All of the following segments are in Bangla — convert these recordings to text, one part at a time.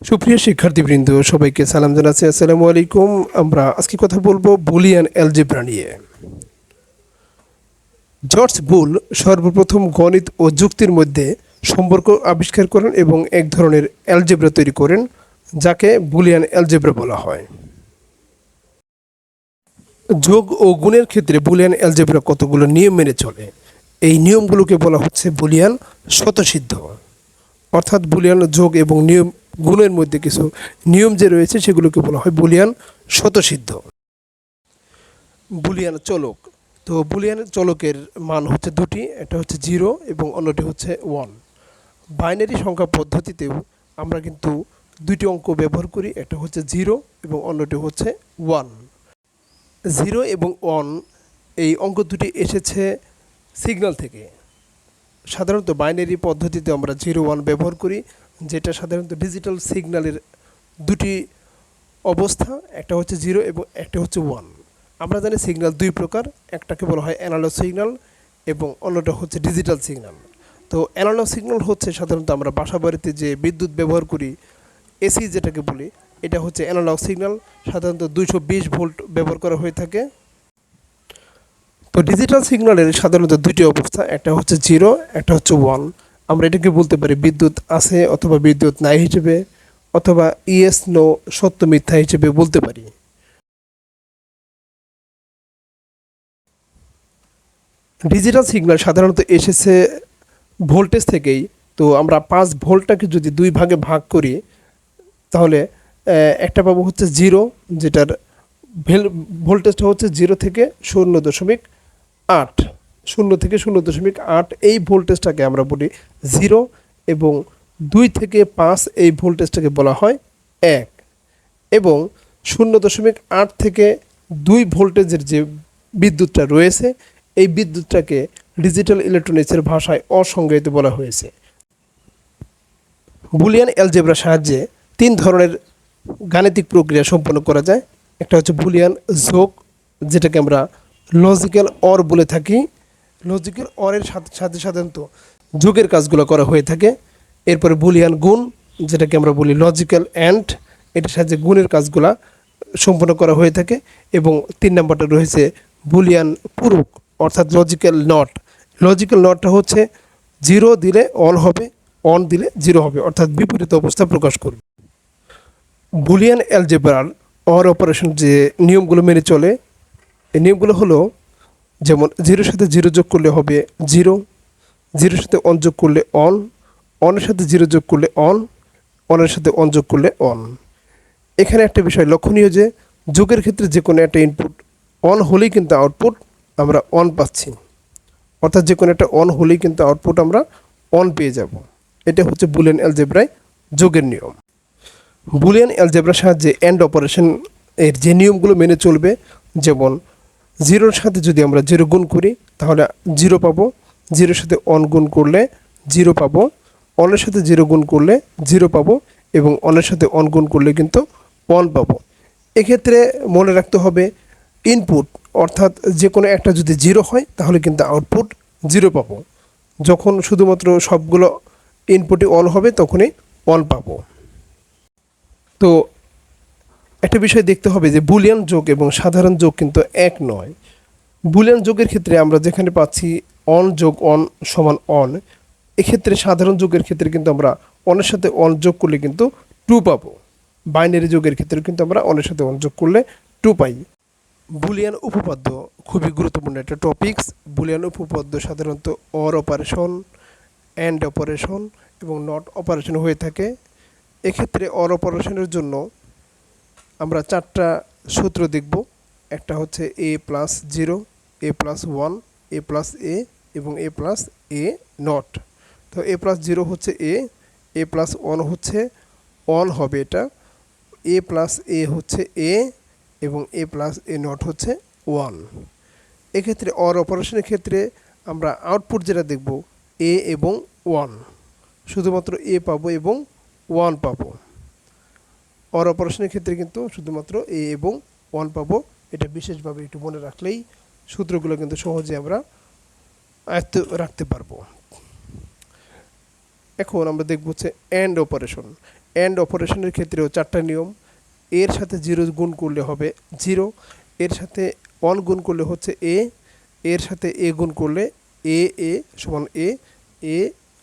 সুপ্রিয় শিক্ষার্থীবৃন্দ, সবাইকে সালাম জানাচ্ছি। আসসালামু আলাইকুম। আমরা আজকে কথা বলবো বুলিয়ান অ্যালজেব্রা নিয়ে। জর্জ বুল সর্বপ্রথম গণিত ও যুক্তির মধ্যে সম্পর্ক আবিষ্কার করেন এবং এক ধরনের অ্যালজেব্রা তৈরি করেন, যাকে বুলিয়ান অ্যালজেব্রা বলা হয়। যোগ ও গুণের ক্ষেত্রে বুলিয়ান অ্যালজেব্রা কতগুলো নিয়ম মেনে চলে। এই নিয়মগুলোকে বলা হচ্ছে বুলিয়ান স্বতঃসিদ্ধ। অর্থাৎ বুলিয়ান যোগ এবং নিয়ম গুণের মধ্যে কিছু নিয়ম যে রয়েছে সেগুলোকে বলা হয় বুলিয়ান স্বতঃসিদ্ধ। বুলিয়ান চলক। তো বুলিয়ান চলকের মান হচ্ছে দুটি, একটা হচ্ছে 0 এবং অন্যটি হচ্ছে 1। বাইনারি সংখ্যা পদ্ধতিতেও আমরা কিন্তু দুটি অঙ্ক ব্যবহার করি, একটা হচ্ছে 0 এবং অন্যটি হচ্ছে 1। 0 এবং 1 এই অঙ্ক দুটি এসেছে সিগন্যাল থেকে। সাধারণত বাইনারি পদ্ধতিতে আমরা 0-1 ব্যবহার করি, যেটা সাধারণত ডিজিটাল সিগন্যালের দুটি অবস্থা, একটা হচ্ছে 0 এবং একটা হচ্ছে 1। আমরা জানি সিগন্যাল দুই প্রকার, একটাকে বলা হয় অ্যানালগ সিগন্যাল এবং অন্যটা হচ্ছে ডিজিটাল সিগন্যাল। তো অ্যানালগ সিগন্যাল হচ্ছে সাধারণত আমরা বাসা বাড়িতে যে বিদ্যুৎ ব্যবহার করি, এসি যেটাকে বলি, এটা হচ্ছে অ্যানালগ সিগন্যাল। সাধারণত 220 ভোল্ট ব্যবহার করা হয়ে থাকে। তো ডিজিটাল সিগন্যালের সাধারণত দুটি অবস্থা, একটা হচ্ছে 0, একটা হচ্ছে 1। আমরা এটাকে বলতে পারি বিদ্যুৎ আছে অথবা বিদ্যুৎ নাই হিসেবে, অথবা ইয়েস নো সত্য মিথ্যা হিসেবে বলতে পারি। ডিজিটাল সিগন্যাল সাধারণত এসেছে ভোল্টেজ থেকেই। তো আমরা 5 ভোল্টটাকে যদি দুই ভাগে ভাগ করি, তাহলে একটা পাবো হচ্ছে 0, যেটার ভোল্টেজটা হচ্ছে 0 থেকে 0.8, 0 থেকে 0.8। এই ভোল্টেজটাকে আমরা বলি 0 এবং 2 থেকে 5 এই ভোল্টেজটাকে বলা হয় 1। এবং 0.8 থেকে 2 ভোল্টেজের যে বিদ্যুৎটা রয়েছে, এই বিদ্যুৎটাকে ডিজিটাল ইলেকট্রনিক্সের ভাষায় অসংজ্ঞায়িত বলা হয়েছে। বুলিয়ান অ্যালজেব্রার সাহায্যে 3 ধরনের গাণিতিক প্রক্রিয়া সম্পন্ন করা যায়। একটা হচ্ছে বুলিয়ান যোগ, যেটাকে আমরা লজিক্যাল অর বলে থাকি। লজিক্যাল অরের সাথে সাধারণত যোগের কাজগুলো করা হয়ে থাকে। এরপরে বুলিয়ান গুণ, যেটাকে আমরা বলি লজিক্যাল অ্যান্ড, এটার সাহায্যে গুণের কাজগুলা সম্পন্ন করা হয়ে থাকে। এবং 3 নম্বরটা রয়েছে বুলিয়ান পূরক, অর্থাৎ লজিক্যাল নট। লজিক্যাল নটটা হচ্ছে 0 দিলে অন হবে, অন দিলে 0 হবে, অর্থাৎ বিপরীত অবস্থা প্রকাশ করবে। বুলিয়ান অ্যালজেব্রার অর অপারেশন যে নিয়মগুলো মেনে চলে, এই নিয়মগুলো হলো, যেমন 0-এর সাথে 0 যোগ করলে হবে 0, 0-এর সাথে অন যোগ করলে অন, অনের সাথে 0 যোগ করলে অন, অনের সাথে অন যোগ করলে অন। এখানে একটা বিষয় লক্ষণীয় যে যোগের ক্ষেত্রে যে কোনো একটা ইনপুট অন হলেই কিন্তু আউটপুট আমরা অন পাচ্ছি, অর্থাৎ যে কোনো একটা অন হলেই কিন্তু আউটপুট আমরা অন পেয়ে যাব। এটা হচ্ছে বুলিয়ান অ্যালজেব্রায় যোগের নিয়ম। বুলিয়ান অ্যালজেব্রার সাহায্যে অ্যান্ড অপারেশন এর যে নিয়মগুলো মেনে চলবে, যেমন 0-এর সাথে যদি আমরা 0 গুণ করি তাহলে 0 পাবো, 0-এর সাথে অন গুণ করলে 0 পাবো, অনের সাথে 0 গুণ করলে 0 পাবো এবং অনের সাথে অন গুণ করলে কিন্তু 1 পাবো। এক্ষেত্রে মনে রাখতে হবে ইনপুট, অর্থাৎ যে কোনো একটা যদি 0 হয় তাহলে কিন্তু আউটপুট 0 পাবো। যখন শুধুমাত্র সবগুলো ইনপুটই অন হবে তখনই অন পাবো। তো একটা বিষয় দেখতে হবে যে বুলিয়ান যোগ এবং সাধারণ যোগ কিন্তু এক নয়। বুলিয়ান যোগের ক্ষেত্রে আমরা যেখানে পাচ্ছি অন যোগ অন সমান অন, এক্ষেত্রে সাধারণ যোগের ক্ষেত্রে কিন্তু আমরা অনের সাথে অন যোগ করলে কিন্তু 2 পাবো। বাইনারি যোগের ক্ষেত্রে কিন্তু আমরা অনের সাথে অন যোগ করলে 2 পাই। বুলিয়ান উপপাদ্য খুবই গুরুত্বপূর্ণ একটা টপিকস। বুলিয়ান উপপাদ্য সাধারণত অর অপারেশন, অ্যান্ড অপারেশন এবং নট অপারেশন হয়ে থাকে। এক্ষেত্রে অর অপারেশনের জন্য আমরা 4টা সূত্র দেখব। একটা হচ্ছে a+0, a+1, a+a এবং a+a নট। তো a+0 হচ্ছে a+1 হচ্ছে অন হবে, এটা a+a হচ্ছে a এবং a+a নট হচ্ছে 1। এক্ষেত্রে অর অপারেশনের ক্ষেত্রে আমরা আউটপুট যেটা দেখব a এবং 1, শুধুমাত্র a পাবো এবং 1 পাবো। অর অপারেশনের ক্ষেত্রে কিন্তু শুধুমাত্র এ এবং 1 পাবো। এটা বিশেষভাবে একটু মনে রাখলেই সূত্রগুলো কিন্তু সহজে আমরা আয়ত্ত রাখতে পারবো। এখন আমরা দেখব হচ্ছে অ্যান্ড অপারেশন। অ্যান্ড অপারেশনের ক্ষেত্রেও 4টা নিয়ম। এর সাথে 0 গুণ করলে হবে 0, এর সাথে 1 গুণ করলে হচ্ছে এ, এর সাথে এ গুণ করলে এ সমান এ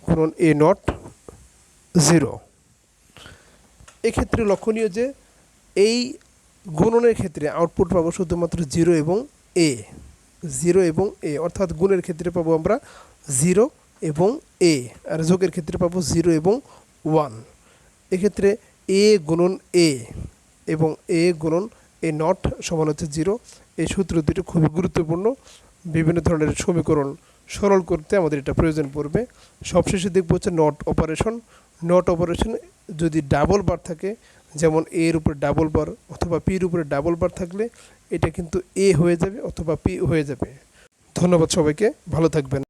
গুণন এ নট 0। এক্ষেত্রে লক্ষণীয় যে এই গুণনের ক্ষেত্রে আউটপুট পাবো শুধুমাত্র 0 এবং এ, অর্থাৎ গুণের ক্ষেত্রে পাবো আমরা 0 এবং এ, আর যোগের ক্ষেত্রে পাবো 0 এবং 1। এক্ষেত্রে এ গুণন এ এবং এ গুণন এ নট সমান হচ্ছে 0। এই সূত্র দুটি খুবই গুরুত্বপূর্ণ। বিভিন্ন ধরনের সমীকরণ সরল করতে আমাদের এটা প্রয়োজন পড়বে। সবশেষে দেখবো হচ্ছে নট অপারেশন। নট অপারেশন যদি ডাবল বার থাকে, যেমন এর উপরে ডাবল বার অথবা পির উপরে ডাবল বার থাকলে এটা কিন্তু এ হয়ে যাবে অথবা পি হয়ে যাবে। ধন্যবাদ সবাইকে, ভালো থাকবেন।